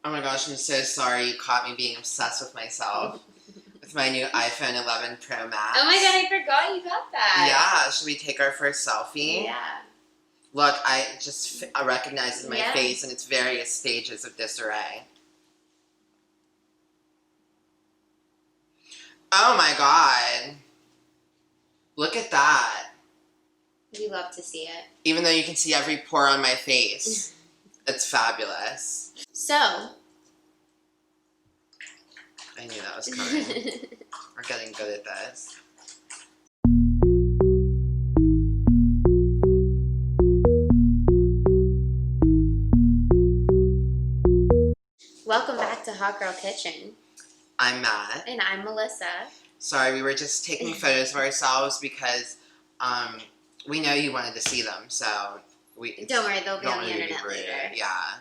Oh my gosh, I'm so sorry you caught me being obsessed with myself. With my new iPhone 11 Pro Max. Oh my god, I forgot you got that. Yeah, should we take our first selfie? Yeah. Look, I just recognize in my face in its various stages of disarray. Oh my god. Look at that. We love to see it. Even though you can see every pore on my face. It's fabulous. So. I knew that was coming. We're getting good at this. Welcome back to Hot Girl Kitchen. I'm Matt. And I'm Melissa. Sorry, we were just taking photos of ourselves because we know you wanted to see them, so don't worry, they'll be on the internet later. Yeah.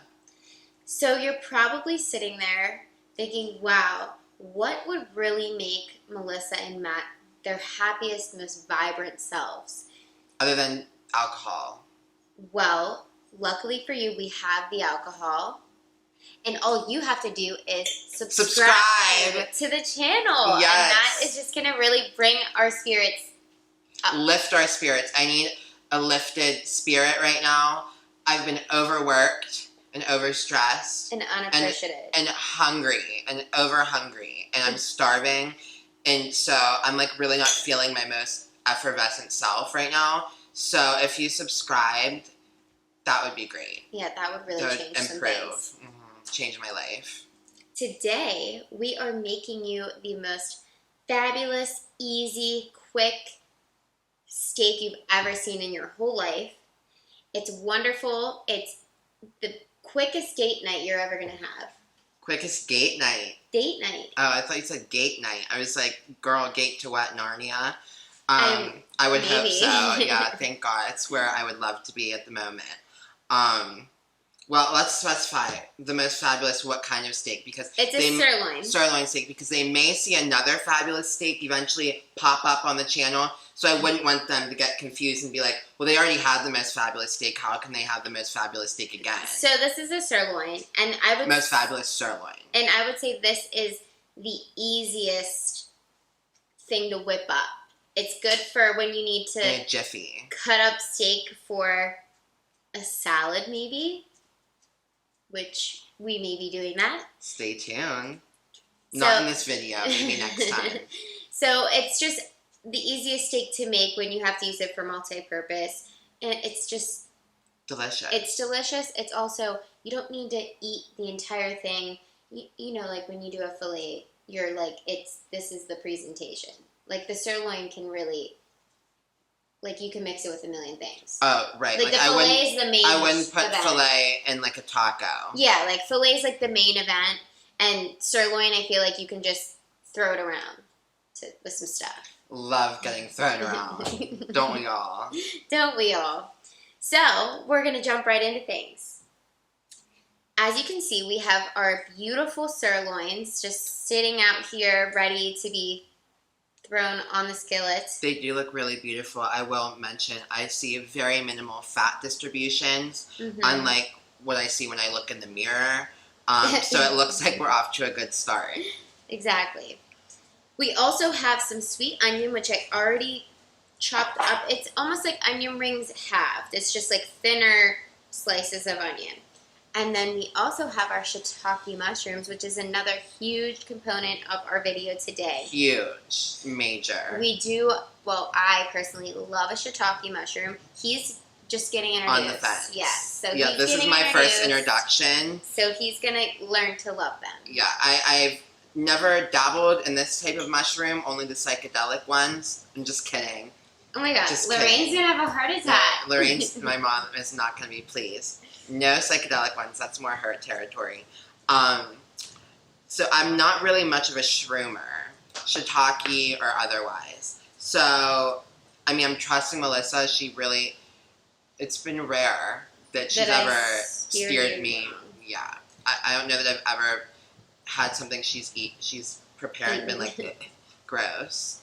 So you're probably sitting there thinking, wow, what would really make Melissa and Matt their happiest, most vibrant selves? Other than alcohol. Well, luckily for you, we have the alcohol. And all you have to do is subscribe to the channel. Yes. And that is just going to really bring our spirits up. Lift our spirits. I need a lifted spirit right now. I've been overworked and overstressed. And unappreciative. And hungry. And over-hungry. And I'm starving. And so I'm like really not feeling my most effervescent self right now. So if you subscribed, that would be great. Yeah, that would really change some things. Mm-hmm. Change my life. Today, we are making you the most fabulous, easy, quick steak you've ever seen in your whole life. It's wonderful. It's the quickest date night you're ever going to have. Quickest gate night? Date night. Oh, I thought you said gate night. I was like, girl, gate to what, Narnia? I would hope so. Yeah, thank God. It's where I would love to be at the moment. Well, let's specify the most fabulous what kind of steak, because it's a sirloin. Sirloin steak, because they may see another fabulous steak eventually pop up on the channel, so I wouldn't want them to get confused and be like, well, they already had the most fabulous steak, how can they have the most fabulous steak again? So this is a sirloin, and I would most fabulous sirloin. And I would say this is the easiest thing to whip up. It's good for when you need to in a jiffy. Cut up steak for a salad, maybe. Which we may be doing that. Stay tuned. Not in this video, maybe next time. So it's just the easiest steak to make when you have to use it for multi-purpose. And it's just delicious. It's delicious. It's also, you don't need to eat the entire thing. You know, like when you do a fillet, you're like, this is the presentation. Like the sirloin can really... Like, you can mix it with a million things. Oh, right. Like the filet is the main event. I wouldn't put filet in, like, a taco. Yeah, like, filet is, like, the main event. And sirloin, I feel like you can just throw it around with some stuff. Love getting thrown around. Don't we all? Don't we all? So, we're going to jump right into things. As you can see, we have our beautiful sirloins just sitting out here ready to be thrown on the skillet. They do look really beautiful. I will mention, I see very minimal fat distributions, unlike what I see when I look in the mirror. So it looks like we're off to a good start. Exactly. We also have some sweet onion, which I already chopped up. It's almost like onion rings halved. It's just like thinner slices of onion. And then we also have our shiitake mushrooms, which is another huge component of our video today. Huge. Major. We do, well, I personally love a shiitake mushroom. He's just getting introduced. On the fence. Yes. So yeah, this is my first introduction. So he's going to learn to love them. Yeah, I've never dabbled in this type of mushroom, only the psychedelic ones. I'm just kidding. Oh my God, Lorraine's going to have a heart attack. No, Lorraine's, my mom is not going to be pleased. No psychedelic ones. That's more her territory. So I'm not really much of a shroomer, shiitake or otherwise. So, I mean, I'm trusting Melissa. She really, it's been rare that she's ever steered me. Yeah. I don't know that I've ever had something she's prepared and been like, gross.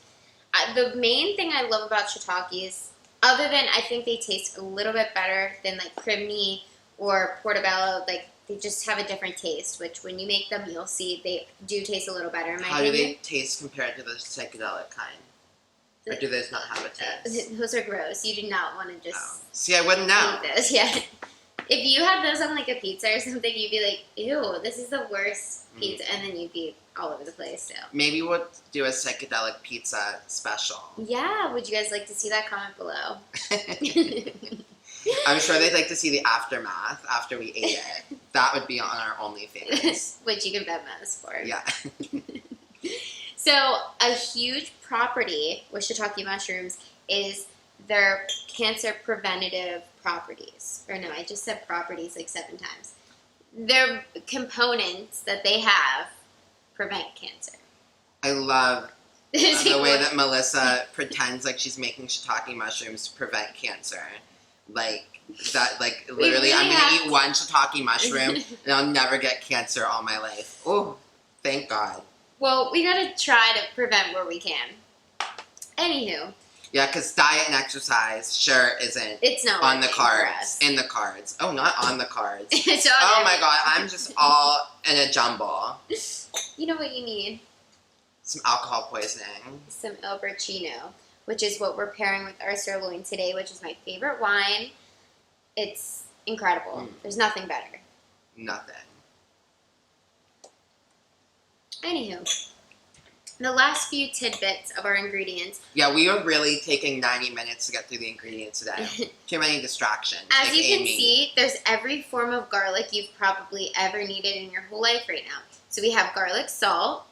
The main thing I love about shiitakes, other than I think they taste a little bit better than like creamy or portobello, like they just have a different taste, which when you make them, you'll see they do taste a little better in my How do opinion. they taste compared to the psychedelic kind? Or do those not have a taste? Those are gross. You do not want to just See, I wouldn't know. eat those. Yeah. If you had those on like a pizza or something, you'd be like, ew, this is the worst pizza. And then you'd be all over the place. So Maybe we'll do a psychedelic pizza special. yeah, would you guys like to see that? Comment below. I'm sure they'd like to see the aftermath after we ate it. That would be on our OnlyFans. Which you can bet most for. Yeah. So a huge property with shiitake mushrooms is their cancer preventative properties. Or no, I just said properties like 7 times. Their components that they have prevent cancer. I love the way that Melissa pretends like she's making shiitake mushrooms to prevent cancer. Like, that, like, literally, really I'm going have to eat one shiitake mushroom and I'll never get cancer all my life. Oh, thank God. Well, we gotta try to prevent where we can. Anywho. Yeah, because diet and exercise sure isn't It's not on the working for cards. us. In the cards. Oh, not on the cards. It's on Oh my everything. God, I'm just all in a jumble. You know what you need? Some alcohol poisoning. Some El Brachino, which is what we're pairing with our sirloin today, which is my favorite wine. It's incredible. There's nothing better. Nothing. Anywho, the last few tidbits of our ingredients. Yeah, we are really taking 90 minutes to get through the ingredients today. Too many distractions. As like you can Amy. see, there's every form of garlic you've probably ever needed in your whole life right now. So we have garlic salt,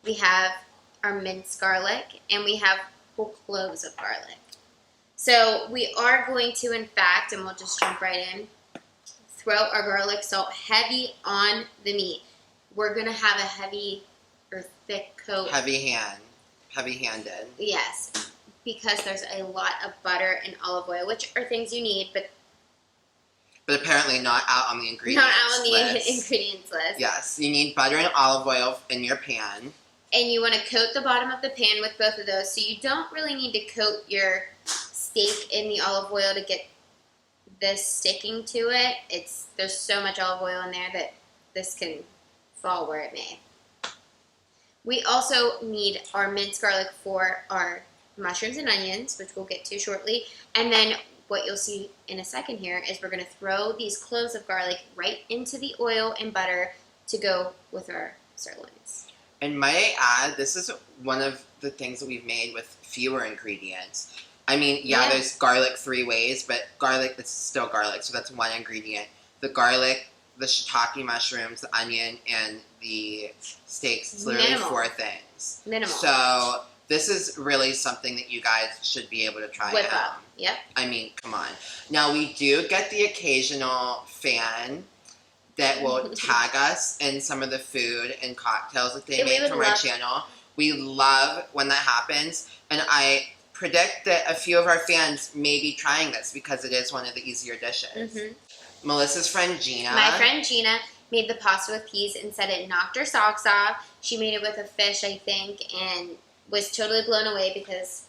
we have our minced garlic, and we have whole cloves of garlic. So we are going to, in fact, and we'll just jump right in, throw our garlic salt heavy on the meat. We're going to have a heavy or thick coat. Heavy-handed. Yes, because there's a lot of butter and olive oil, which are things you need, but apparently not out on the ingredients not out on the list. ingredients list. Yes, you need butter and olive oil in your pan. And you want to coat the bottom of the pan with both of those, so you don't really need to coat your steak in the olive oil to get this sticking to it. There's so much olive oil in there that this can fall where it may. We also need our minced garlic for our mushrooms and onions, which we'll get to shortly. And then what you'll see in a second here is we're going to throw these cloves of garlic right into the oil and butter to go with our sirloins. And might I add, this is one of the things that we've made with fewer ingredients. I mean, yeah, there's garlic 3 ways, but garlic is still garlic, so that's one ingredient. The garlic, the shiitake mushrooms, the onion, and the steaks. It's literally Minimal. 4 things. Minimal. So this is really something that you guys should be able to try Whip out. up. Yep. I mean, come on. Now, we do get the occasional fan that will tag us in some of the food and cocktails that they And we make would from our love- channel. We love when that happens, and I predict that a few of our fans may be trying this because it is one of the easier dishes. Melissa's friend Gina. My friend Gina made the pasta with peas and said it knocked her socks off. She made it with a fish, I think, and was totally blown away because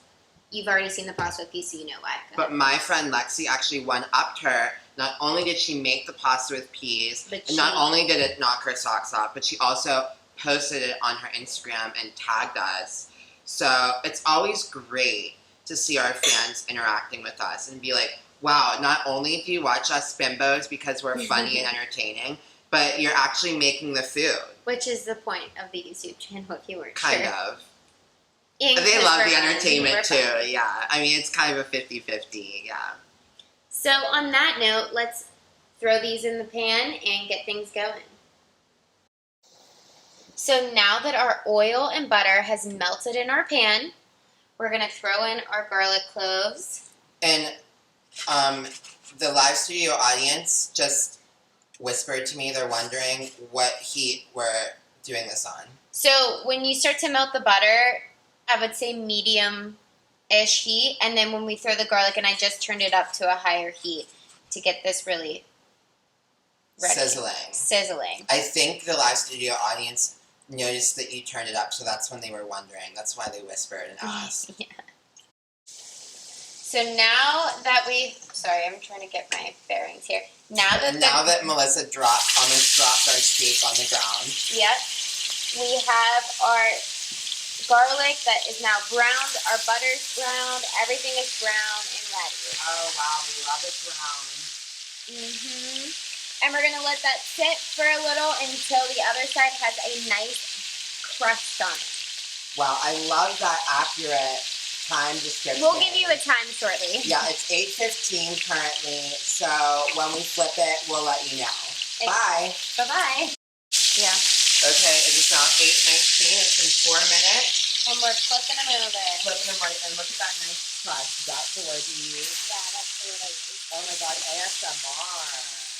you've already seen the pasta with peas, so you know why. Go But ahead. my friend Lexi actually one-upped her. Not only did she make the pasta with peas, But and not she- only did it knock her socks off, but she also posted it on her Instagram and tagged us. So it's always great to see our fans interacting with us and be like, wow, not only do you watch us bimbos because we're funny and entertaining, but you're actually making the food. Which is the point of the YouTube channel, if you weren't Kind sure. of. And They because love we're the fun, entertainment we're too, fun. yeah. I mean, it's kind of a 50-50, yeah. So on that note, let's throw these in the pan and get things going. So now that our oil and butter has melted in our pan, we're going to throw in our garlic cloves. And the live studio audience just whispered to me they're wondering what heat we're doing this on. So when you start to melt the butter, I would say medium-ish heat. And then when we throw the garlic, and I just turned it up to a higher heat to get this really ready. Sizzling. I think the live studio audience noticed that you turned it up, so that's when they were wondering. That's why they whispered and asked. Yeah. So now that sorry, I'm trying to get my bearings here. Now that Melissa almost dropped our steak on the ground. Yep. We have our garlic that is now browned. Our butter's browned. Everything is brown and ready. Oh wow, we love it brown. And we're gonna let that sit for a little until the other side has a nice crust on it. Wow, I love that accurate time description. We'll give you a time shortly. Yeah, it's 8:15 currently, so when we flip it, we'll let you know. Bye. Bye-bye. Yeah. Okay, it is now 8:19. It's been 4 minutes. And we're flipping them over. Flipping them right, and look at that nice crust. Is that the word you use? Yeah, that's the word I use. Oh my god, ASMR.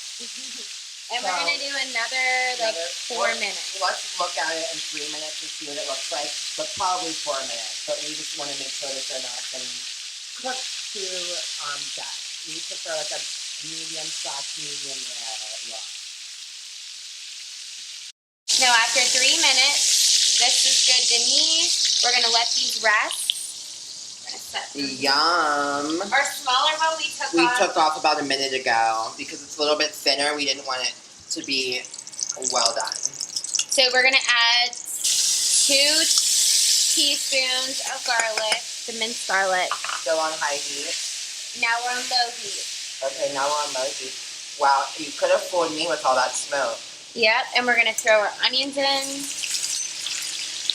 And we're going to do another 4 minutes. Let's look at it in 3 minutes and see what it looks like, but probably 4 minutes. But we just want to make sure that they're not going to cook to death. We prefer like a medium/medium rare look. Now after 3 minutes, this is good to me. We're going to let these rest. Yum. Our smaller one we took off about a minute ago because it's a little bit thinner. We didn't want it to be well done. So we're going to add 2 teaspoons of garlic, the minced garlic. Still on high heat. Now we're on low heat. Okay, now we're on low heat. Wow, you could have fooled me with all that smoke. Yep, and we're going to throw our onions in.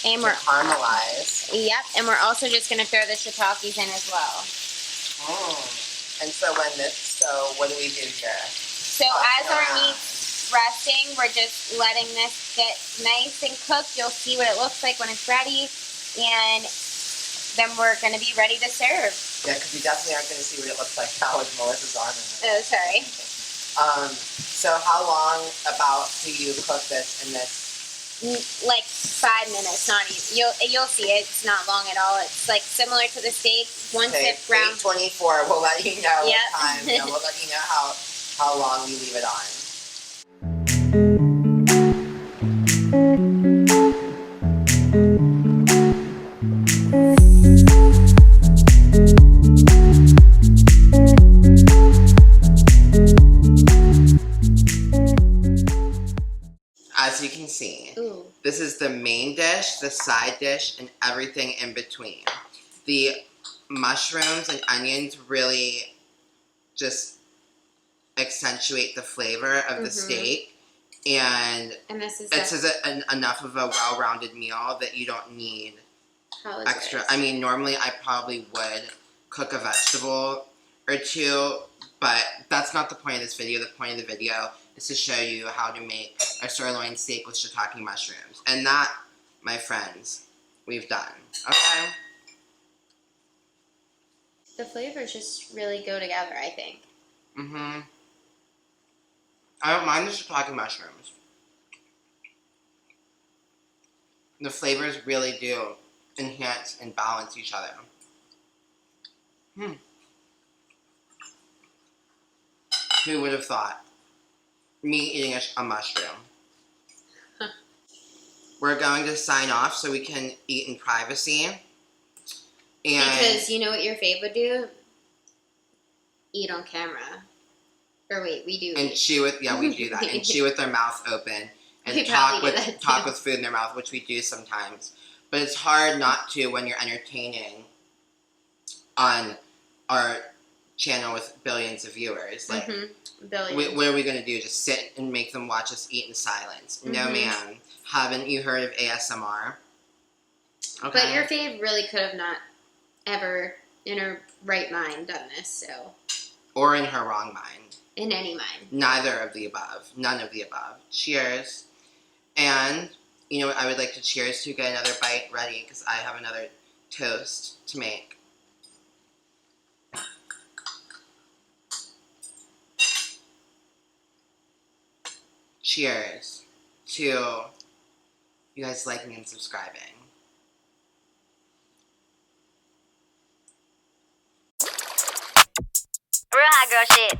And we're caramelize. Yep, and we're also just going to throw the shiitakes in as well. And so what do we do here? So as our meat's resting, we're just letting this get nice and cooked. You'll see what it looks like when it's ready. And then we're going to be ready to serve. Yeah, because we definitely aren't going to see what it looks like now with Melissa's on it. Oh, sorry. So how long about do you cook this in this? Like 5 minutes, not even. You'll see it. It's not long at all. It's like similar to the steak. Once it's brown. 8:24. We'll let you know yep. what time. And we'll let you know how long we leave it on. As you can see, this is the main dish, the side dish, and everything in between. The mushrooms and onions really just accentuate the flavor of the steak, and this is enough of a well-rounded meal that you don't need extra. I mean, normally I probably would cook a vegetable or two, but that's not the point of this video. The point of the video is to show you how to make a sirloin steak with shiitake mushrooms. And that, my friends, we've done. Okay? The flavors just really go together, I think. I don't mind the shiitake mushrooms. The flavors really do enhance and balance each other. Who would have thought? Me eating a mushroom. We're going to sign off so we can eat in privacy. And because you know what your fave would do? Eat on camera. Or wait, we do. And chew with, we do that. And chew with their mouth open. And talk with food in their mouth, which we do sometimes. But it's hard not to when you're entertaining on our channel with billions of viewers. Like, what are we going to do? Just sit and make them watch us eat in silence? No, ma'am. Haven't you heard of ASMR? Okay. But your fave really could have not ever, in her right mind, done this, so. Or in her wrong mind. In any mind. Neither of the above. None of the above. Cheers. And, you know what, I would like to cheers to get another bite ready, because I have another toast to make. Cheers to you guys liking and subscribing. Real hot girl shit.